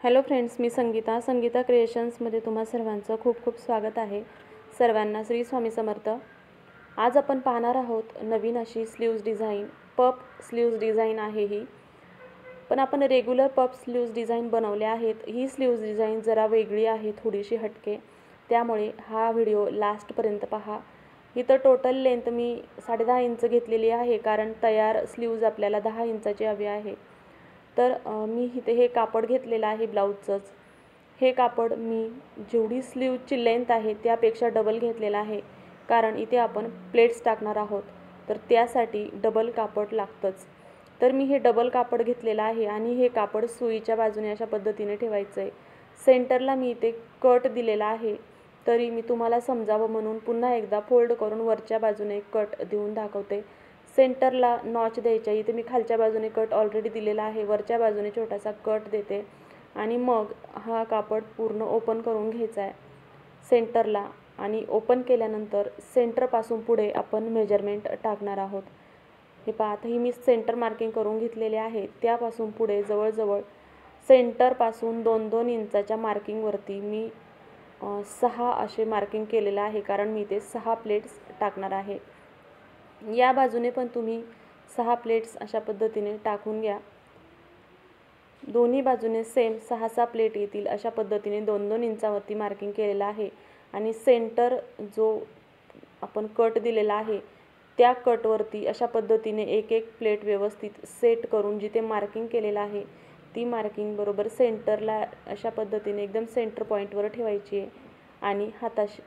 Hello friends, मी संगीता क्रिएशन्समध्ये तुम्हा सर्वांचं खूप खूप स्वागत आहे। सर्वांना श्री स्वामी समर्थ। आज आपण पाहणार आहोत नवीन अशी sleeves design, puff sleeves design आहे ही। पण आपण रेग्युलर पफ स्लीव्ज डिझाइन बनवले आहेत। ही स्लीव्ज डिझाइन जरा वेगळी आहे, थोडीशी हटके, त्यामुळे हा व्हिडिओ लास्टपर्यंत पहा। इथं टोटल लेंथ मी 10.5 इंच घेतलेली आहे, कारण तयार स्लीव्ज आपल्याला 10 इंचाची हवी आहे। तर मी इथे हे कापड घेतलेलं आहे ब्लाऊजचंच। हे कापड मी जेवढी स्लीवची लेंथ आहे त्यापेक्षा डबल घेतलेला आहे, कारण इथे आपण प्लेट्स टाकणार आहोत, तर त्यासाठी डबल कापड लागतंच। तर मी हे डबल कापड घेतलेलं आहे आणि हे कापड सुईच्या बाजूने अशा पद्धतीने ठेवायचं आहे। सेंटरला मी इथे कट दिलेला आहे, तरी मी तुम्हाला समजावं म्हणून पुन्हा एकदा फोल्ड करून वरच्या बाजूने कट देऊन दाखवते। सेंटरला नॉच द्यायचा। इथे मी खालच्या बाजूने कट ऑलरेडी दिलेला आहे, वरच्या बाजूने छोटासा कट देते आणि मग हा कापड पूर्ण ओपन करून घ्यायचा आहे सेंटरला। आणि ओपन केल्यानंतर सेंटरपासून पुढे आपण मेजरमेंट टाकणार आहोत। हे पहा, आता ही मी सेंटर मार्किंग करून घेतलेले आहे। त्यापासून पुढे जवळजवळ सेंटरपासून 2-2 इंचाच्या मार्किंगवरती मी 6 असे मार्किंग केलेलं आहे, कारण मी इथे 6 प्लेट्स टाकणार आहे। या बाजूने पण तुम्ही 6 प्लेट्स अशा पद्धतीने टाकून घ्या। दोन्ही बाजूने सेम 6-6 प्लेट येतील अशा पद्धतीने 2-2 इंचावरती मार्किंग केलेलं आहे। आणि सेंटर जो आपण कट दिलेला आहे त्या कटवरती अशा पद्धतीने एक प्लेट व्यवस्थित सेट करून जिथे मार्किंग केलेलं आहे ती मार्किंग बरोबर सेंटरला अशा पद्धतीने एकदम सेंटर पॉईंटवर ठेवायची आहे आणि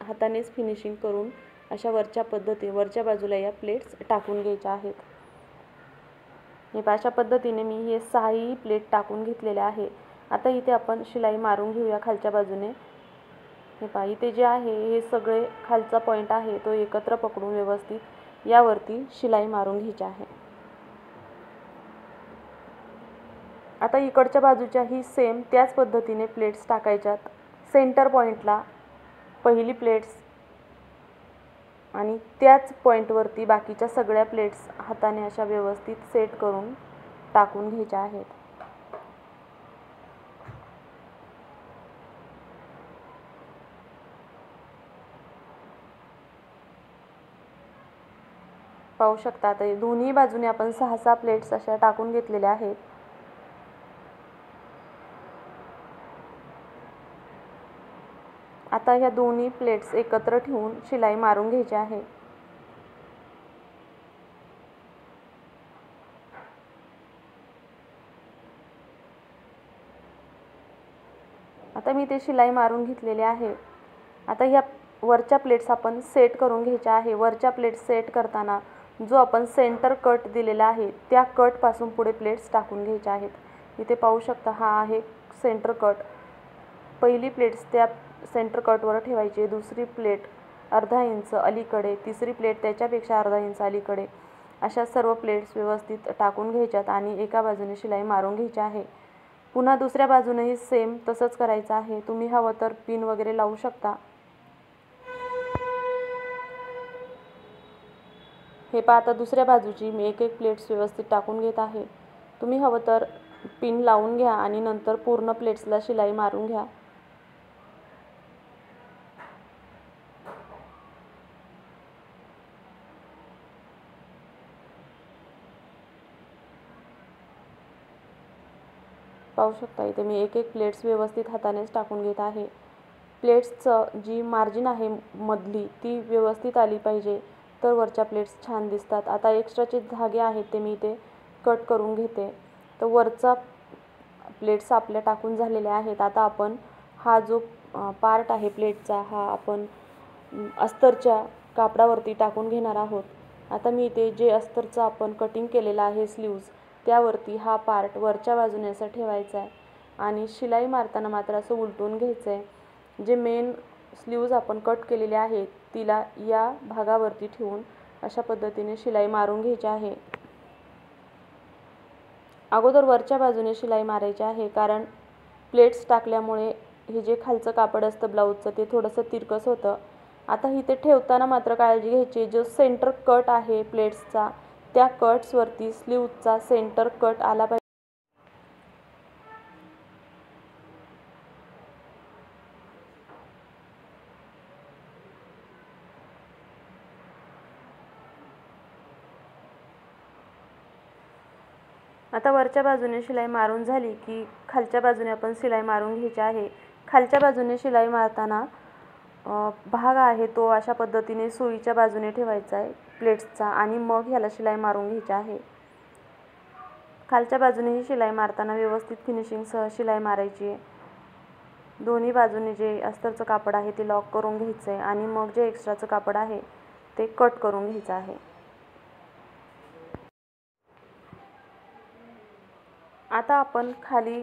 हातानेच फिनिशिंग करून अशा वरच्या बाजूला या प्लेट्स टाकून घ्यायच्या आहेत। हे अशा पद्धतीने मी हे 6ही प्लेट टाकून घेतलेले आहे। आता इथे आपण शिलाई मारून घेऊया खालच्या बाजूने। हे पहा, इथे जे आहे हे सगळे खालचा पॉईंट आहे तो एकत्र पकडून व्यवस्थित यावरती शिलाई मारून घ्यायची आहे। आता इकडच्या बाजूच्या ही सेम त्याच पद्धतीने प्लेट्स टाकायच्यात। सेंटर पॉईंटला पहिली प्लेट्स आणि त्याच पॉईंटवरती बाकीच्या सगळ्या प्लेट्स हाताने अशा व्यवस्थित सेट करून टाकून घ्यायच्या आहेत। पाहू शकता, आता दोन्ही बाजूने आपण 6-6 प्लेट्स अशा टाकून घेतलेल्या आहेत। आता ह्या दोन्ही प्लेट्स एकत्र ठेवून शिलाई मारून घ्यायची आहे। आता मी ते शिलाई मारून घेतलेले आहे। आता ह्या वरच्या प्लेट्स आपण सेट करून घ्यायच्या आहे। वरच्या प्लेट्स सेट करताना जो आपण सेंटर कट दिलेला आहे त्या कट पासून पुढे प्लेट्स टाकून घ्यायच्या आहेत। इथे पाहू शकता, हा आहे सेंटर कट। पहिली प्लेट्स त्या सेंटर कटवर ठेवायची, दुसरी प्लेट अर्धा इंच अलीकडे, तिसरी प्लेट त्याच्यापेक्षा अर्धा इंच अलीकडे, अशा सर्व प्लेट्स व्यवस्थित टाकून घ्यायच्यात आणि एका बाजूने शिलाई मारून घ्यायची आहे। पुन्हा दुसऱ्या बाजूनेही सेम तसंच करायचं आहे। तुम्ही हवं तर पिन वगैरे लावू शकता। हे पहा, आता दुसऱ्या बाजूची मी एक प्लेट्स व्यवस्थित टाकून घेत आहे। तुम्ही हवं तर पिन लावून घ्या आणि नंतर पूर्ण प्लेट्सला शिलाई मारून घ्या। पाहू शकता, इथे मी एक प्लेट्स व्यवस्थित हातानेच टाकून घेत आहे। प्लेट्सचं जी मार्जिन आहे मधली ती व्यवस्थित आली पाहिजे, तर वरच्या प्लेट्स छान दिसतात। आता एक्स्ट्राचे धागे आहेत ते मी इथे कट करून घेते। तर वरचा प्लेट्स आपल्या टाकून झालेल्या आहेत। आता आपण हा जो पार्ट आहे प्लेटचा हा आपण अस्तरच्या कापडावरती टाकून घेणार आहोत। आता मी इथे जे अस्तरचं आपण कटिंग केलेलं आहे स्लीव्ज, त्यावरती हा पार्ट वरच्या बाजूने असं ठेवायचा आहे आणि शिलाई मारताना मात्र असं उलटून घ्यायचं आहे। जे मेन स्लीव्ज आपण कट केलेले आहे तिला या भागावरती ठेवून अशा पद्धतीने शिलाई मारून घ्यायची आहे। अगोदर वरच्या बाजूने शिलाई मारायची आहे, कारण प्लेट्स टाकल्यामुळे हे जे खालचं कापड असतं ब्लाऊजचं ते थोडंसं तिरकस होतं। आता इथे ठेवताना मात्र काळजी घ्यायची, जो सेंटर कट आहे प्लेट्सचा त्या कट्सवरती स्लीव्जचा सेंटर कट आला पाहिजे। आता वरच्या बाजूने शिलाई मारून झाली की खालच्या बाजूने आपण शिलाई मारून घ्यायची आहे। खालच्या बाजूने शिलाई मारताना भाग आहे तो अशा पद्धतीने सुईच्या बाजूने ठेवायचा आहे प्लेट्सचा आणि मग ह्याला शिलाई मारून घ्यायची आहे। खालच्या बाजूने ही शिलाई मारताना व्यवस्थित फिनिशिंगसह शिलाई मारायची आहे। दोन्ही बाजूने जे अस्तरचं कापड आहे ते लॉक करून घ्यायचं आहे आणि मग जे एक्स्ट्राचं कापड आहे ते कट करून घ्यायचं आहे। आता आपण खाली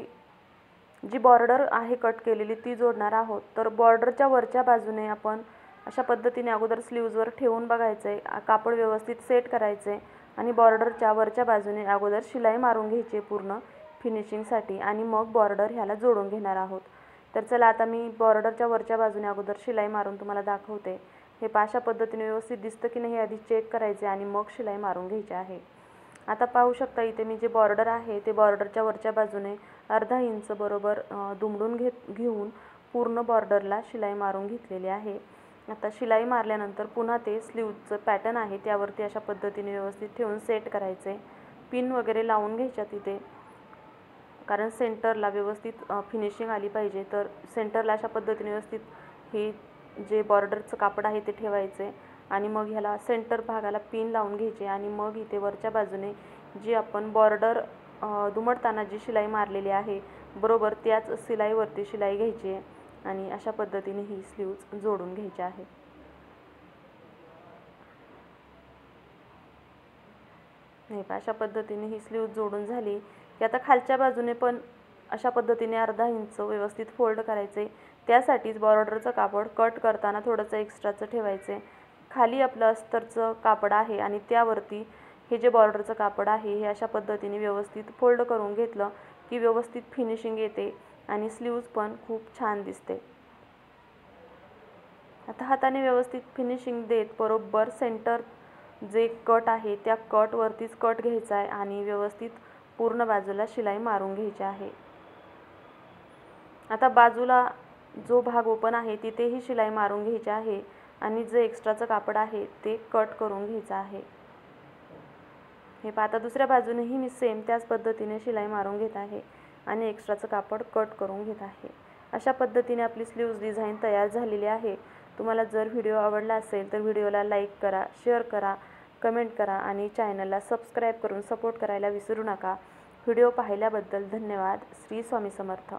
जी बॉर्डर आहे कट केलेली ती जोडणार आहोत। तर बॉर्डरच्या वरच्या बाजूने आपण अशा पद्धतीने अगोदर स्लीव्जवर ठेवून बघायचं आहे, कापड व्यवस्थित सेट करायचं आहे आणि बॉर्डरच्या वरच्या बाजूने अगोदर शिलाई मारून घ्यायची पूर्ण फिनिशिंगसाठी आणि मग बॉर्डर ह्याला जोडून घेणार आहोत। तर चला आता मी बॉर्डरच्या वरच्या बाजूने अगोदर शिलाई मारून तुम्हाला दाखवते। हे अशा पद्धतीने व्यवस्थित दिसतं की नाही आधी चेक करायचे आणि मग शिलाई मारून घ्यायची आहे। आता पाहू शकता इथे मी जे बॉर्डर आहे ते बॉर्डरच्या वरच्या बाजूने अर्धा इंच बरोबर दुमडून घेऊन पूर्ण बॉर्डरला शिलाई मारून घेतलेली आहे। आता शिलाई मारल्यानंतर पुन्हा ते स्लीवचं पॅटर्न आहे त्यावरती अशा पद्धतीने व्यवस्थित ठेवून सेट करायचे। पिन वगैरे लावून घ्यायच्या तिथे, कारण सेंटरला व्यवस्थित फिनिशिंग आली पाहिजे। तर सेंटरला अशा पद्धतीने व्यवस्थित हे जे बॉर्डरचं कापड आहे ते ठेवायचे आणि मग ह्याला सेंटर भागाला पिन लावून घ्यायचे आणि मग इथे वरच्या बाजूने जी आपण बॉर्डर दुमडताना जी शिलाई मारलेली आहे बरोबर त्याच शिलाईवरती शिलाई घ्यायची आणि अशा पद्धतीने ही स्लीव्ज जोडून घ्यायची आहे। अशा पद्धतीने ही स्लीव जोडून झाली की आता खालच्या बाजूने पण अशा पद्धतीने अर्धा इंच व्यवस्थित फोल्ड करायचे। त्यासाठीच बॉर्डरचं कापड कट करताना थोडंसं एक्स्ट्राचं ठेवायचे। खाली आपलं अस्तरचं कापड आहे आणि त्यावरती हे जे बॉर्डरचं कापड आहे हे अशा पद्धतीने व्यवस्थित फोल्ड करून घेतलं की व्यवस्थित फिनिशिंग येते आणि स्लीव्ज पण खूप छान दिसते। आता हाताने व्यवस्थित फिनिशिंग देत बरोबर सेंटर जे कट आहे त्या कटवरतीच कट घ्यायचा आहे आणि व्यवस्थित पूर्ण बाजूला शिलाई मारून घ्यायची आहे। आता बाजूला जो भाग ओपन आहे तिथेही शिलाई मारून घ्यायची आहे आणि जे एक्स्ट्राचं कापड आहे ते कट करून घ्यायचं आहे। हे आता दुसऱ्या बाजूनेही मी सेम त्याच पद्धतीने शिलाई मारून घेत आहे आणि एक्स्ट्राचं कापड कट करून घेत आहे। अशा पद्धतीने आपली स्लीव्ज डिझाइन तयार झालेली आहे। तुम्हाला जर व्हिडिओ आवडला असेल तर व्हिडिओला लाईक करा, शेअर करा, कमेंट करा आणि चॅनलला सबस्क्राईब करून सपोर्ट करायला विसरू नका। व्हिडिओ पाहिल्याबद्दल धन्यवाद। श्री स्वामी समर्थ।